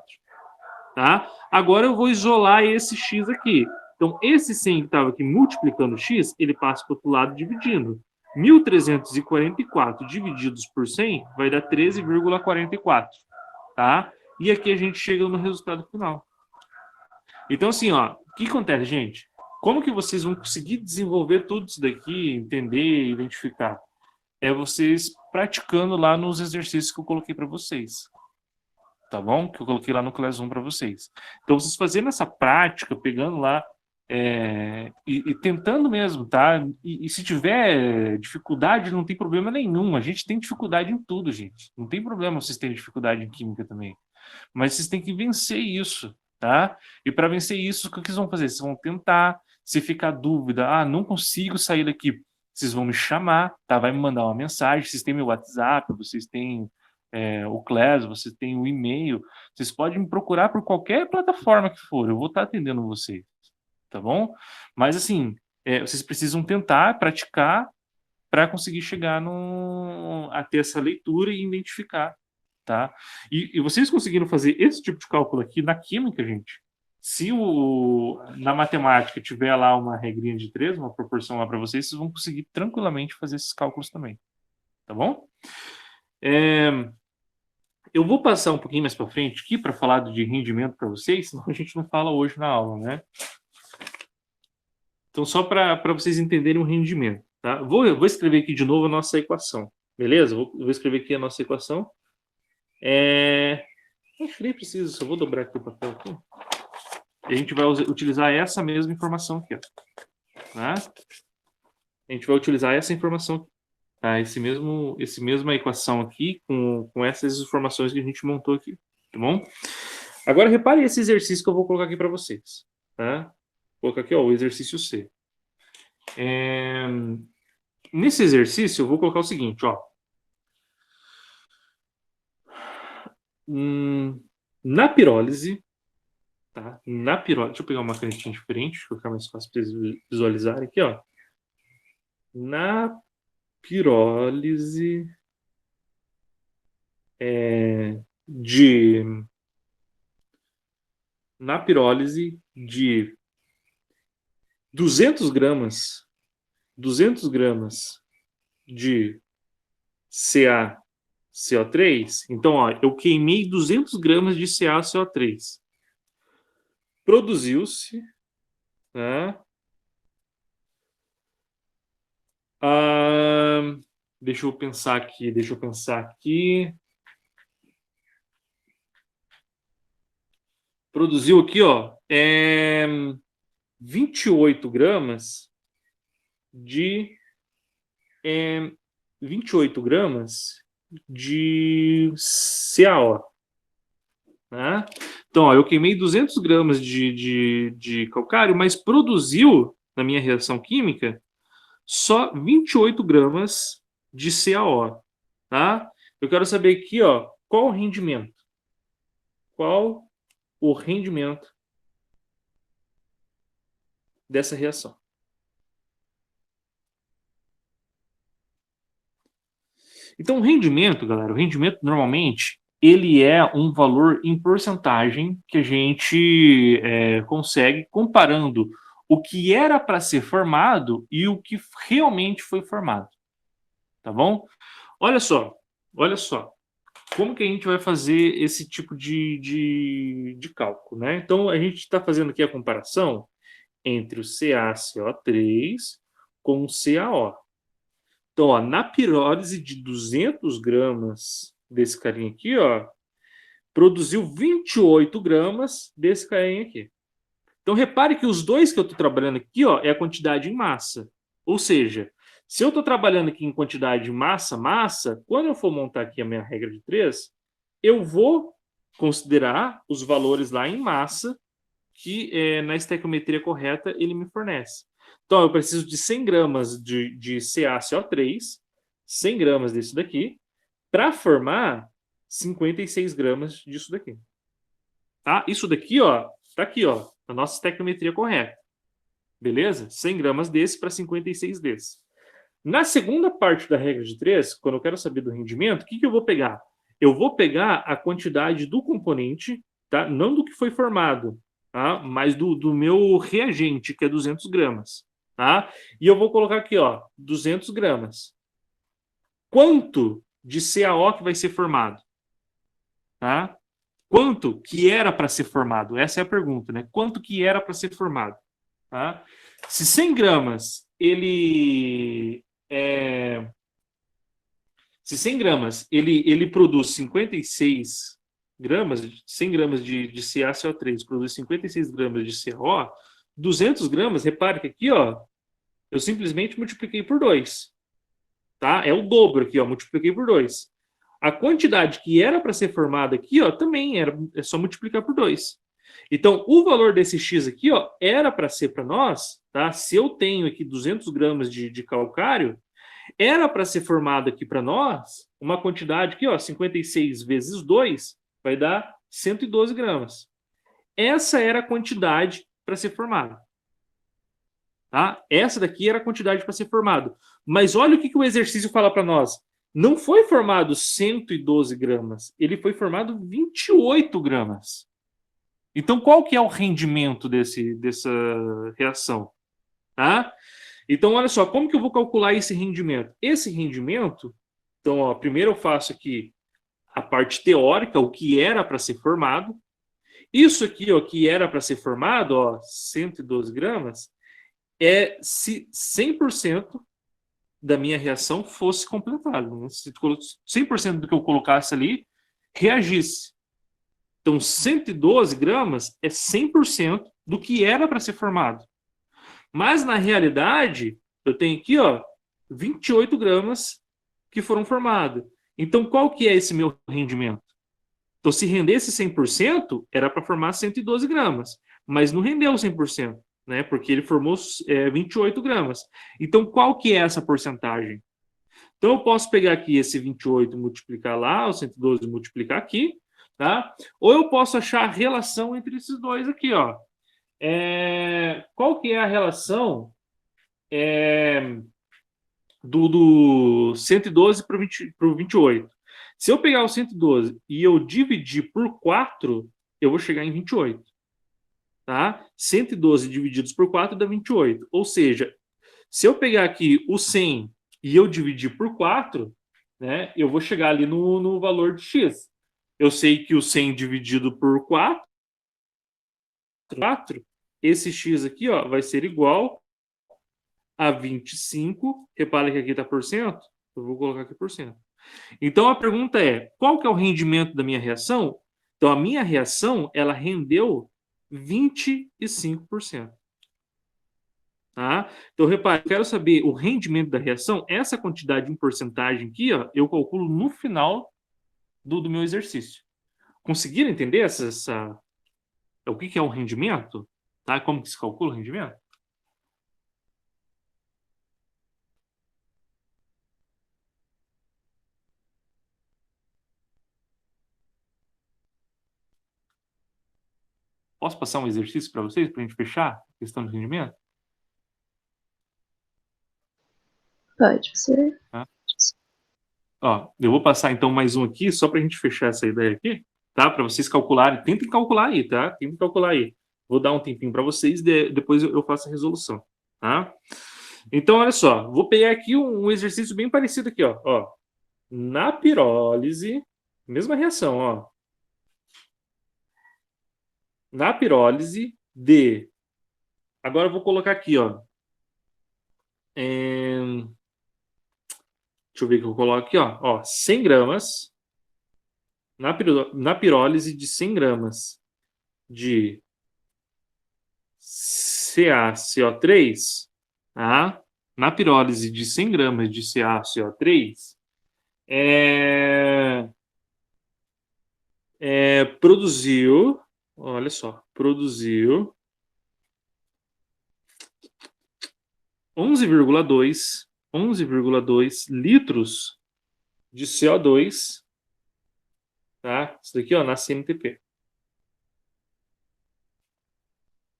Tá? Agora eu vou isolar esse x aqui. Então, esse 100 que estava aqui multiplicando x, ele passa para o outro lado dividindo. 1.344 divididos por 100 vai dar 13,44. Tá? e aqui a gente chega no resultado final. Então, assim, ó, o que acontece, gente? Como que vocês vão conseguir desenvolver tudo isso daqui, entender, identificar? É vocês praticando lá nos exercícios que eu coloquei para vocês. Tá bom? Que eu coloquei lá no Classroom para vocês. Então, vocês fazendo essa prática, pegando lá e tentando mesmo, tá? E se tiver dificuldade, não tem problema nenhum. A gente tem dificuldade em tudo, gente. Não tem problema vocês terem dificuldade em química também. Mas vocês têm que vencer isso, tá? E para vencer isso, o que vocês vão fazer? Vocês vão tentar. Se ficar dúvida, não consigo sair daqui, vocês vão me chamar, tá? Vai me mandar uma mensagem. Vocês têm meu WhatsApp, vocês têm o Class, vocês têm o e-mail. Vocês podem me procurar por qualquer plataforma que for. Eu vou estar atendendo vocês, tá bom? Mas assim, vocês precisam tentar praticar para conseguir chegar a ter essa leitura e identificar, tá? E vocês conseguiram fazer esse tipo de cálculo aqui na química, gente? Se na matemática tiver lá uma regrinha de 3, uma proporção lá para vocês, vocês vão conseguir tranquilamente fazer esses cálculos também, tá bom? Eu vou passar um pouquinho mais para frente aqui para falar de rendimento para vocês, senão a gente não fala hoje na aula, né? Então, só para vocês entenderem o rendimento, tá? Vou escrever aqui de novo a nossa equação, beleza? Vou escrever aqui a nossa equação. Acho que nem preciso, só vou dobrar aqui o papel aqui. E a gente vai utilizar essa mesma informação aqui, ó. Tá? A gente vai utilizar essa informação aqui, tá? Esse mesma equação aqui com essas informações que a gente montou aqui, tá bom? Agora repare esse exercício que eu vou colocar aqui para vocês, tá? Vou colocar aqui, ó, o exercício C. Nesse exercício eu vou colocar o seguinte, ó. Na pirólise, tá? Deixa eu pegar uma canetinha diferente, para ficar mais fácil para vocês visualizarem aqui, ó. Na pirólise de 200 gramas de CaCO3, então, ó, eu queimei 200 gramas de CaCO3. Produziu-se, né? Deixa eu pensar aqui. Produziu aqui, ó, 28 gramas de 28 gramas de CaO. Né? Então, ó, eu queimei 200 gramas de calcário, mas produziu, na minha reação química, só 28 gramas de CaO. Tá? Eu quero saber aqui, ó, qual o rendimento? Qual o rendimento dessa reação? Então, o rendimento, galera, o rendimento normalmente ele é um valor em porcentagem que a gente consegue comparando o que era para ser formado e o que realmente foi formado. Tá bom? Olha só. Como que a gente vai fazer esse tipo de cálculo, né? Então, a gente está fazendo aqui a comparação entre o CaCO3 com o CaO. Então, ó, na pirólise de 200 gramas desse carinha aqui, ó, produziu 28 gramas desse carinha aqui. Então, repare que os dois que eu estou trabalhando aqui, ó, é a quantidade em massa. Ou seja, se eu estou trabalhando aqui em quantidade de massa, quando eu for montar aqui a minha regra de 3, eu vou considerar os valores lá em massa que na estequiometria correta ele me fornece. Então, eu preciso de 100 gramas de CaCO3, 100 gramas desse daqui, para formar 56 gramas disso daqui. Tá? Isso daqui, ó, tá aqui, ó, a nossa estequiometria correta. Beleza? 100 gramas desse para 56 desse. Na segunda parte da regra de 3, quando eu quero saber do rendimento, o que eu vou pegar? Eu vou pegar a quantidade do componente, tá? Não do que foi formado, tá? Mas do meu reagente, que é 200 gramas. Tá? E eu vou colocar aqui, ó, 200 gramas. Quanto de CaO que vai ser formado? Tá? quanto que era para ser formado? Essa é a pergunta, né? Quanto que era para ser formado? Tá? Se 100 gramas se 100 gramas ele produz 56 gramas, 100 gramas de CaCO3 produz 56 gramas de CaO, 200 gramas, repare que aqui, ó, eu simplesmente multipliquei por 2. Tá? É o dobro aqui, ó, multipliquei por 2. A quantidade que era para ser formada aqui, ó, também é só multiplicar por 2. Então, o valor desse x aqui, ó, era para ser para nós, tá? Se eu tenho aqui 200 gramas de calcário, era para ser formado aqui para nós uma quantidade aqui, ó, 56 vezes 2 vai dar 112 gramas. Essa era a quantidade para ser formada. Tá? Essa daqui era a quantidade para ser formado. Mas olha o que o exercício fala para nós. Não foi formado 112 gramas, ele foi formado 28 gramas. Então, qual que é o rendimento dessa reação? Tá? Então, olha só, como que eu vou calcular esse rendimento? Esse rendimento, então, ó, primeiro eu faço aqui a parte teórica, o que era para ser formado. Isso aqui, ó, que era para ser formado, ó, 112 gramas, é se 100% da minha reação fosse completado. Né? Se 100% do que eu colocasse ali reagisse. Então, 112 gramas é 100% do que era para ser formado. Mas, na realidade, eu tenho aqui, ó, 28 gramas que foram formados. Então, qual que é esse meu rendimento? Então, se rendesse 100%, era para formar 112 gramas. Mas não rendeu 100%, né? Porque ele formou 28 gramas. Então, qual que é essa porcentagem? Então, eu posso pegar aqui esse 28 e multiplicar lá, o 112 e multiplicar aqui, tá? Ou eu posso achar a relação entre esses dois aqui, ó. Qual que é a relação do 112 para o 28? Se eu pegar o 112 e eu dividir por 4, eu vou chegar em 28. Tá? 112 divididos por 4 dá 28. Ou seja, se eu pegar aqui o 100 e eu dividir por 4, né, eu vou chegar ali no valor de x. Eu sei que o 100 dividido por 4, esse x aqui, ó, vai ser igual a 25. Repare que aqui está por cento. Eu vou colocar aqui por cento. Então a pergunta é: qual que é o rendimento da minha reação? Então a minha reação, ela rendeu 25%. Tá? Então repare, eu quero saber o rendimento da reação. Essa quantidade em porcentagem aqui, ó, eu calculo no final do meu exercício. Conseguiram entender o que é o rendimento? Tá? Como que se calcula o rendimento? Posso passar um exercício para vocês, para a gente fechar a questão do rendimento? Pode ser. Tá? Ó, eu vou passar então mais um aqui, só para a gente fechar essa ideia aqui, tá? Para vocês calcularem. Tentem calcular aí, tá? Tentem calcular aí. Vou dar um tempinho para vocês, depois eu faço a resolução, tá? Então, olha só, vou pegar aqui um exercício bem parecido aqui, ó. Na pirólise, mesma reação, ó. Na pirólise de... Agora eu vou colocar aqui, ó. Deixa eu ver o que eu coloco aqui, ó. 100 gramas. Na pirólise de 100 gramas de CaCO3, tá? Na pirólise de 100 gramas de CaCO3, produziu, olha só, produziu 11,2 litros de CO2, tá? Isso daqui, ó, na CMTP.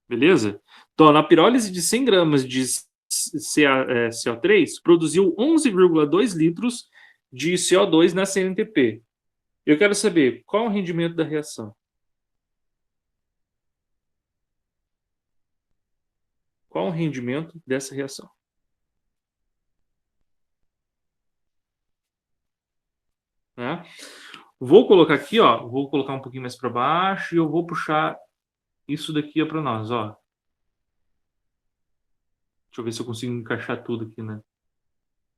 Beleza? Então, na pirólise de 100 gramas de CO3, produziu 11,2 litros de CO2 na CNTP. Eu quero saber qual é o rendimento da reação. Qual é o rendimento dessa reação? Tá? Vou colocar aqui, ó, vou colocar um pouquinho mais para baixo e eu vou puxar isso daqui para nós, ó. Deixa eu ver se eu consigo encaixar tudo aqui, né,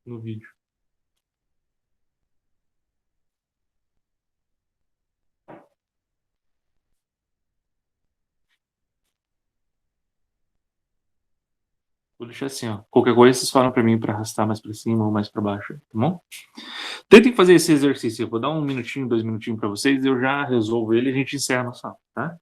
no vídeo. Vou deixar assim, ó. Qualquer coisa vocês falam para mim para arrastar mais para cima ou mais para baixo, tá bom? Tentem fazer esse exercício. Eu vou dar 1 minutinho, 2 minutinhos para vocês, eu já resolvo ele e a gente encerra nossa aula, tá?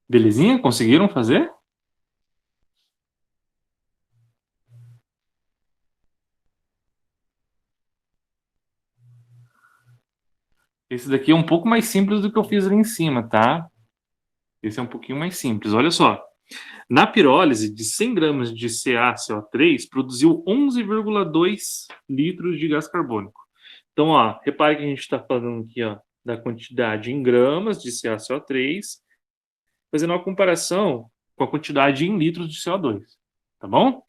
Belezinha? Conseguiram fazer? Esse daqui é um pouco mais simples do que eu fiz ali em cima, tá? Esse é um pouquinho mais simples. Olha só. Na pirólise, de 100 gramas de CaCO3, produziu 11,2 litros de gás carbônico. Então, ó, repare que a gente está falando aqui, ó, da quantidade em gramas de CaCO3, fazendo uma comparação com a quantidade em litros de CO2, tá bom?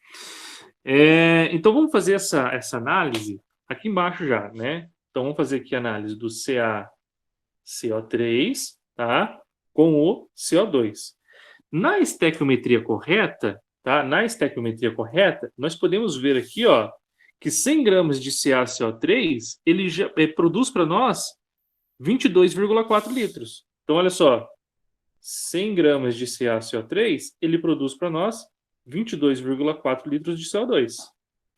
Então, vamos fazer essa análise aqui embaixo já, né? Então, vamos fazer aqui a análise do CaCO3, tá? Com o CO2. Na estequiometria correta, tá? Na estequiometria correta, nós podemos ver aqui, ó, que 100 gramas de CaCO3, ele já produz para nós 22,4 litros. Então, olha só, 100 gramas de CaCO3, ele produz para nós 22,4 litros de CO2.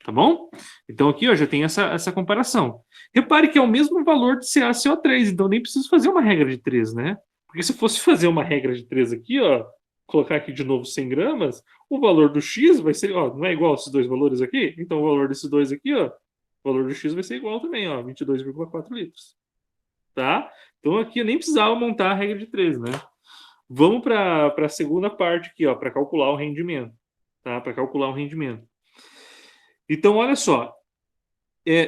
Tá bom? Então, aqui ó, já tem essa comparação. Repare que é o mesmo valor de CaCO3, então nem preciso fazer uma regra de 3, né? Porque se fosse fazer uma regra de 3 aqui, ó, colocar aqui de novo 100 gramas, o valor do X vai ser, ó, não é igual esses dois valores aqui? Então, o valor desses dois aqui, ó, o valor do X vai ser igual também, ó, 22,4 litros. Tá? Então, aqui eu nem precisava montar a regra de 3, né? Vamos para a segunda parte aqui, ó, para calcular o rendimento. Tá? Para calcular o rendimento. Então, olha só.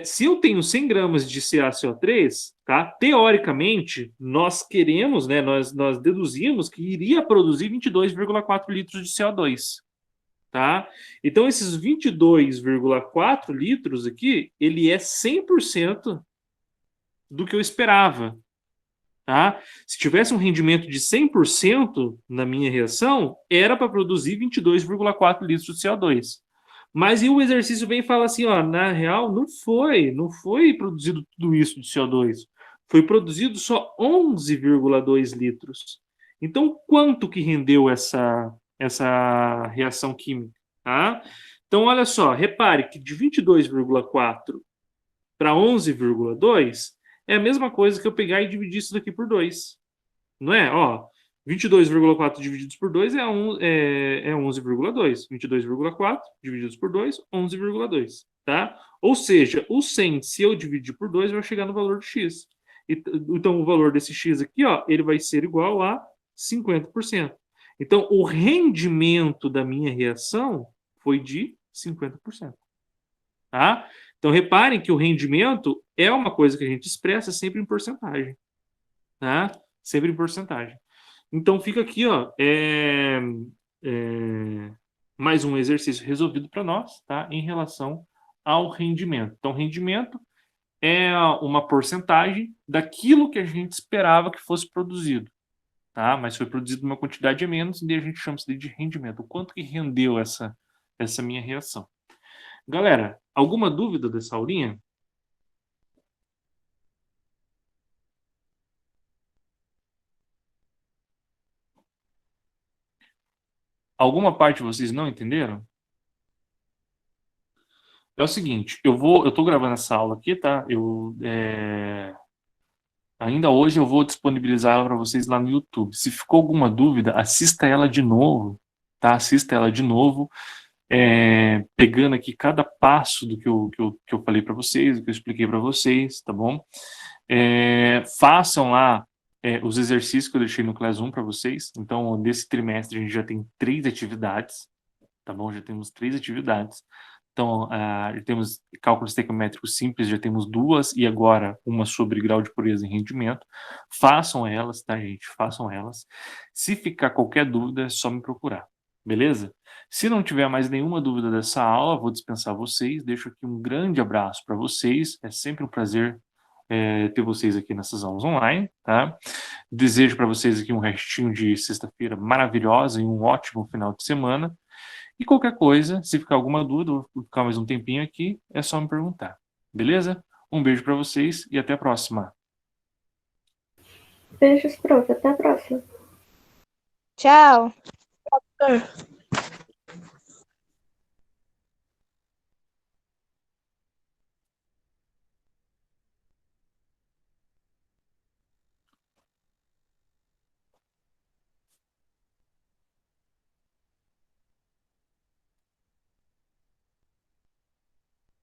Se eu tenho 100 gramas de CaCO3, tá? Teoricamente, nós queremos, né? Nós deduzimos que iria produzir 22,4 litros de CO2. Tá? Então, esses 22,4 litros aqui, ele é 100% do que eu esperava. Tá? Se tivesse um rendimento de 100% na minha reação, era para produzir 22,4 litros de CO2. Mas e o exercício vem e fala assim, ó, na real, não foi produzido tudo isso de CO2. foi produzido só 11,2 litros. Então, quanto que rendeu essa reação química? Tá? Então, olha só, repare que de 22,4 para 11,2 é a mesma coisa que eu pegar e dividir isso daqui por 2. Não é? Ó, 22,4 divididos por 2 é 11,2. 22,4 divididos por 2, 11,2. Tá? Ou seja, o 100, se eu dividir por 2, vai chegar no valor de x. Então, o valor desse x aqui, ó, ele vai ser igual a 50%. Então, o rendimento da minha reação foi de 50%. Tá? Então, reparem que o rendimento é uma coisa que a gente expressa sempre em porcentagem. Tá? Sempre em porcentagem. Então, fica aqui, ó, mais um exercício resolvido para nós, tá? Em relação ao rendimento. Então, rendimento é uma porcentagem daquilo que a gente esperava que fosse produzido, tá? Mas foi produzido uma quantidade a menos e a gente chama isso de rendimento. O quanto que rendeu essa minha reação? Galera, alguma dúvida dessa aulinha? Alguma parte vocês não entenderam? É o seguinte, eu tô gravando essa aula aqui, tá? Ainda hoje eu vou disponibilizar ela para vocês lá no YouTube. Se ficou alguma dúvida, assista ela de novo, tá? Assista ela de novo, pegando aqui cada passo do que eu falei para vocês, do que eu expliquei para vocês, tá bom? Façam lá os exercícios que eu deixei no Class 1 para vocês. Então, nesse trimestre a gente já tem 3 atividades, tá bom? Já temos 3 atividades. Então, já temos cálculo estequiométrico simples, já temos 2, e agora uma sobre grau de pureza e rendimento. Façam elas, tá, gente? Façam elas. Se ficar qualquer dúvida, é só me procurar, beleza? Se não tiver mais nenhuma dúvida dessa aula, vou dispensar vocês. Deixo aqui um grande abraço para vocês. É sempre um prazer ter vocês aqui nessas aulas online, tá? Desejo para vocês aqui um restinho de sexta-feira maravilhosa e um ótimo final de semana. E qualquer coisa, se ficar alguma dúvida, vou ficar mais um tempinho aqui, é só me perguntar. Beleza? Um beijo para vocês e até a próxima. Beijos, prof. Até a próxima. Tchau.